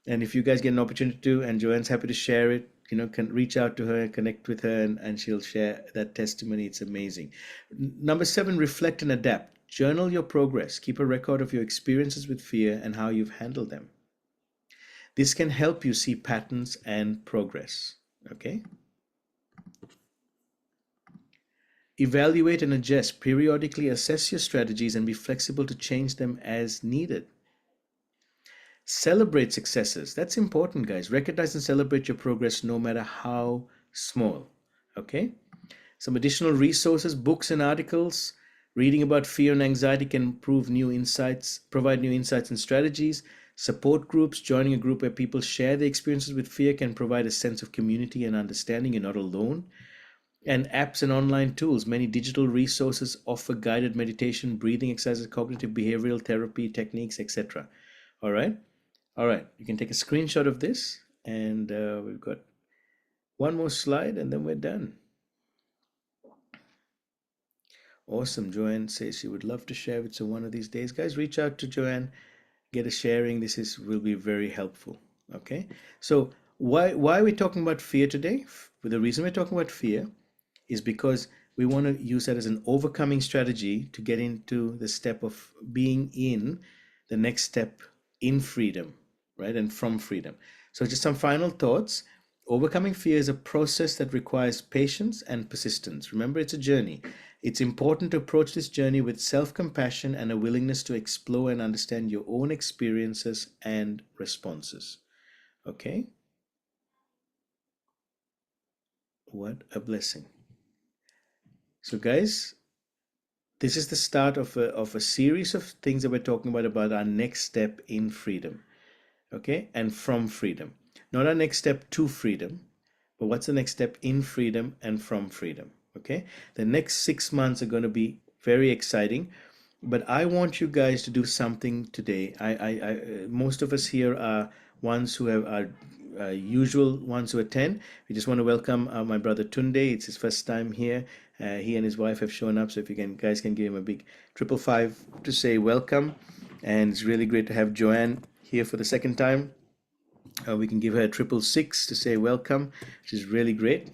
And if you guys get an opportunity to, and Joanne's happy to share it, can reach out to her, connect with her, and she'll share that testimony. It's amazing. Number 7, reflect and adapt. Journal your progress. Keep a record of your experiences with fear and how you've handled them. This can help you see patterns and progress. Okay? Evaluate and adjust. Periodically assess your strategies and be flexible to change them as needed. Celebrate successes. That's important, guys. Recognize and celebrate your progress no matter how small. Okay? Some additional resources, books and articles. Reading about fear and anxiety can provide new insights and strategies. Support groups. Joining a group where people share their experiences with fear can provide a sense of community and understanding. You're not alone. And apps and online tools. Many digital resources offer guided meditation, breathing exercises, cognitive behavioral therapy techniques, etc. All right? All right. You can take a screenshot of this, and we've got one more slide, and then we're done. Awesome. Joanne says she would love to share with you one of these days. Guys, reach out to Joanne. Get a sharing. This will be very helpful. Okay. So why are we talking about fear today? The reason we're talking about fear is because we want to use that as an overcoming strategy to get into the step of being in the next step in freedom, right? And from freedom. So just some final thoughts. Overcoming fear is a process that requires patience and persistence. Remember, it's a journey. It's important to approach this journey with self-compassion and a willingness to explore and understand your own experiences and responses. Okay? What a blessing. So guys, this is the start of a series of things that we're talking about our next step in freedom. Okay? And from freedom. Not our next step to freedom, but what's the next step in freedom and from freedom. Okay? The next 6 months are going to be very exciting, but I want you guys to do something today. Most of us here are ones who are usual ones who attend. We just want to welcome my brother Tunde. It's his first time here. He and his wife have shown up, so if you guys can give him a big 555 to say welcome. And it's really great to have Joanne here for the second time. We can give her a 666 to say welcome, which is really great.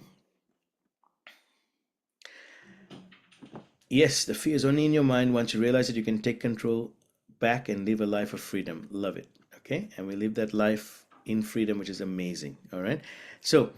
Yes, the fear is only in your mind once you realize that you can take control back and live a life of freedom. Love it. Okay? And we live that life in freedom, which is amazing. All right? So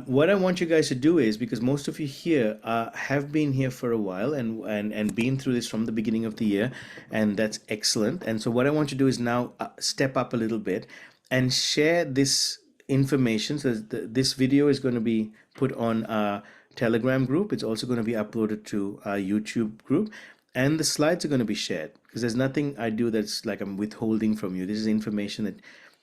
what I want you guys to do is, because most of you here have been here for a while and been through this from the beginning of the year, and that's excellent. And so what I want you to do is now step up a little bit and share this information. So this video is going to be put on our Telegram group. It's also going to be uploaded to our YouTube group, and the slides are going to be shared, because there's nothing I do that's like I'm withholding from you. This is information that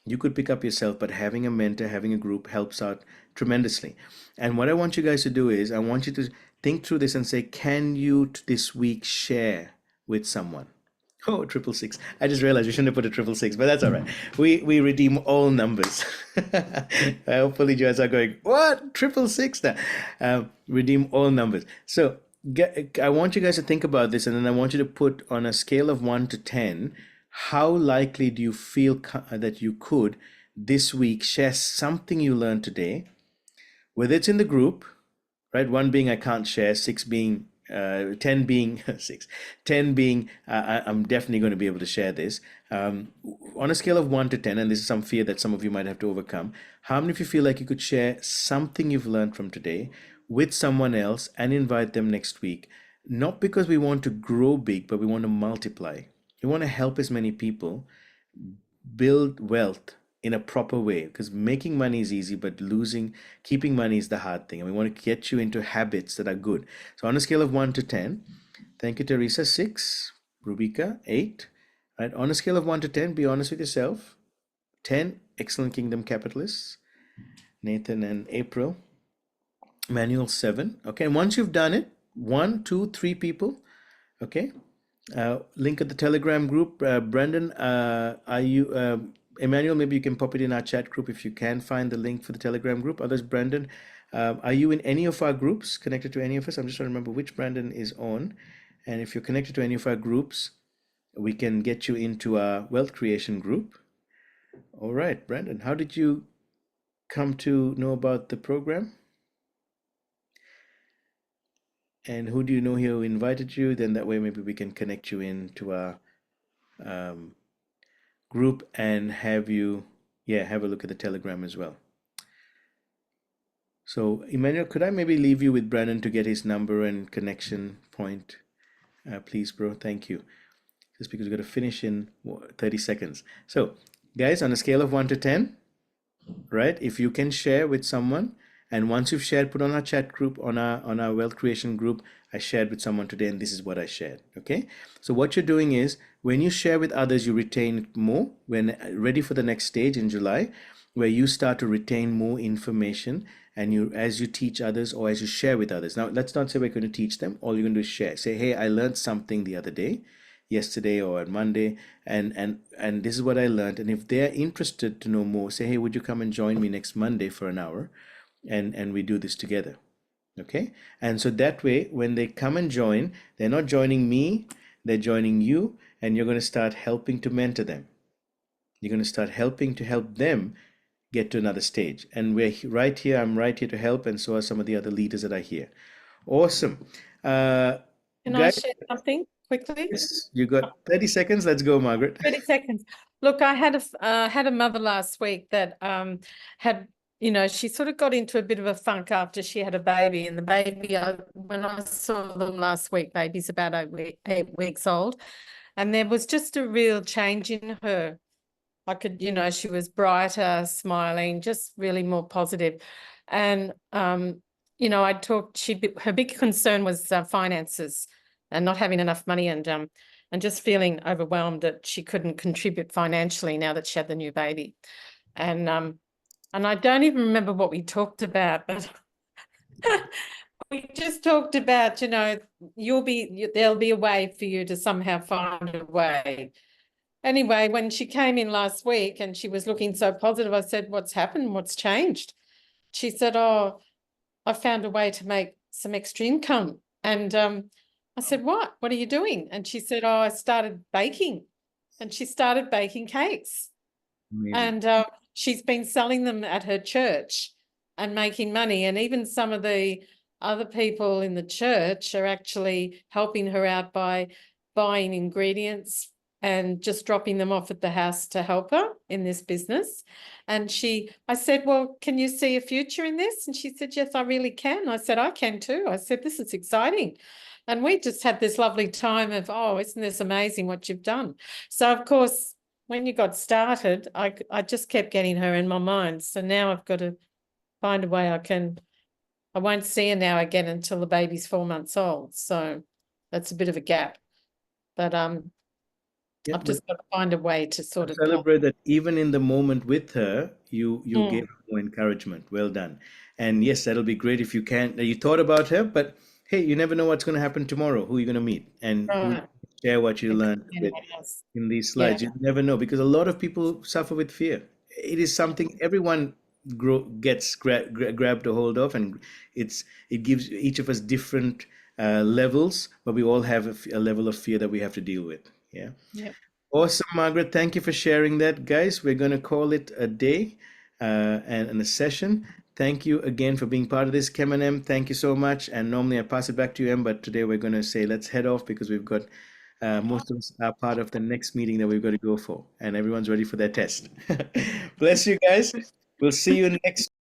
you could pick up yourself, but having a mentor, having a group helps out tremendously. And what I want you guys to do is, I want you to think through this and say, can you this week share with someone? Oh, 666. I just realized we shouldn't have put a 666, but that's all right. We redeem all numbers. Hopefully you guys are going, what? 666 now. Redeem all numbers. So I want you guys to think about this, and then I want you to put on a scale of 1 to 10, how likely do you feel that you could this week share something you learned today, whether it's in the group, right? 1 being I can't share, 6 being 10 being 6, 10 being I'm definitely going to be able to share this. On a scale of 1 to 10, and this is some fear that some of you might have to overcome, how many of you feel like you could share something you've learned from today with someone else and invite them next week? Not because we want to grow big, but we want to multiply. We want to help as many people build wealth in a proper way, because making money is easy, but keeping money is the hard thing. And we want to get you into habits that are good. So on a scale of 1 to 10, thank you, Teresa, 6, Rubika, 8, right? On a scale of 1 to 10, be honest with yourself. 10, excellent kingdom capitalists, Nathan and April. Manual 7. Okay, and once you've done it, 1, 2, 3 people, okay, link at the Telegram group. Brendan, are you Emmanuel, maybe you can pop it in our chat group if you can find the link for the Telegram group. Others, Brendan, are you in any of our groups, connected to any of us? I'm just trying to remember which Brandon is on. And if you're connected to any of our groups, we can get you into our wealth creation group. All right, Brandon, how did you come to know about the program? And who do you know here who invited you? Then that way maybe we can connect you into our group and have you, have a look at the Telegram as well. So Emmanuel, could I maybe leave you with Brandon to get his number and connection point? Please, bro. Thank you. Just because we've got to finish in 30 seconds. So guys, on a scale of 1 to 10, right? If you can share with someone, and once you've shared, put on our chat group, on our wealth creation group, I shared with someone today, and this is what I shared. Okay. So what you're doing is when you share with others, you retain more. When ready for the next stage in July, where you start to retain more information, and as you teach others or as you share with others. Now, let's not say we're going to teach them. All you're going to do is share. Say, hey, I learned something the other day, yesterday or on Monday, and this is what I learned. And if they're interested to know more, say, hey, would you come and join me next Monday for an hour? And we do this together. Okay. And so that way, when they come and join, they're not joining me, they're joining you, and you're going to start helping to mentor them. You're going to start helping to help them get to another stage. And we're right here. I'm right here to help, and so are some of the other leaders that are here. Awesome. Can I Guys, share something quickly? yes, you got 30 seconds. Let's go, Margaret. 30 seconds. Look, I had a mother last week that had, she sort of got into a bit of a funk after she had a baby, and the baby, when I saw them last week, baby's about 8 weeks old, and there was just a real change in her. I could, she was brighter, smiling, just really more positive. And, I talked, her big concern was finances and not having enough money, and just feeling overwhelmed that she couldn't contribute financially now that she had the new baby. And I don't even remember what we talked about, but we just talked about, there'll be a way for you to somehow find a way. Anyway, when she came in last week and she was looking so positive, I said, what's happened? What's changed? She said, oh, I found a way to make some extra income. And I said, what? What are you doing? And she said, oh, I started baking. And she started baking cakes. Amazing. And she's been selling them at her church and making money. And even some of the other people in the church are actually helping her out by buying ingredients and just dropping them off at the house to help her in this business. And I said, well, can you see a future in this? And she said, yes, I really can. I said, I can too. I said, this is exciting. And we just had this lovely time of, oh, isn't this amazing what you've done? So, of course, when you got started, I just kept getting her in my mind. So now I've got to find a way I won't see her now again until the baby's 4 months old. So that's a bit of a gap. But Yeah, I've just got to find a way to sort of celebrate that even in the moment with her, you gave her more encouragement. Well done. And yes, that'll be great if you can. You thought about her, but hey, you never know what's going to happen tomorrow, who you're going to meet, and who Right. share what you It could learned be with anyone else. in these Yeah. slides. You never know, because a lot of people suffer with fear. It is something everyone gets grabbed a hold of, and it gives each of us different levels, but we all have a level of fear that we have to deal with. Yeah. Yep. Awesome, Margaret. Thank you for sharing that. Guys, we're going to call it a day and a session. Thank you again for being part of this, Kem and M. Thank you so much. And normally I pass it back to you, Em, but today we're going to say let's head off because we've got most of us are part of the next meeting that we've got to go for, and everyone's ready for their test. Bless you guys. We'll see you next